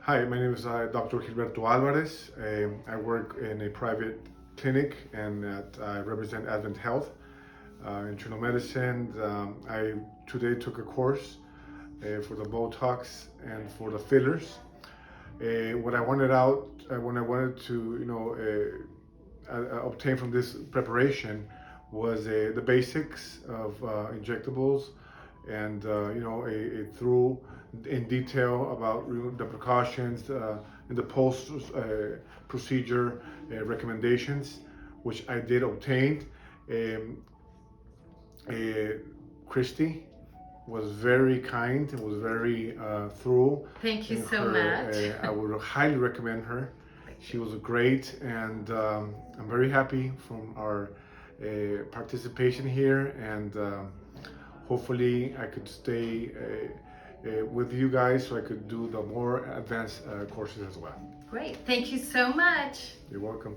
Hi, my name is Dr. Gilberto Alvarez. I work in a private clinic and I represent Advent Health, internal medicine. I today took a course for the Botox and for the fillers. What I wanted out, when I wanted to, obtain from this preparation was the basics of injectables and a through in detail about the precautions and the post procedure recommendations, which I did obtain. Um, Christy was very kind, was very thorough. Thank you in so her, much. I would highly recommend her. She was great, and I'm very happy from our participation here, and hopefully I could stay with you guys so I could do the more advanced courses as well. Great. Thank you so much. You're welcome.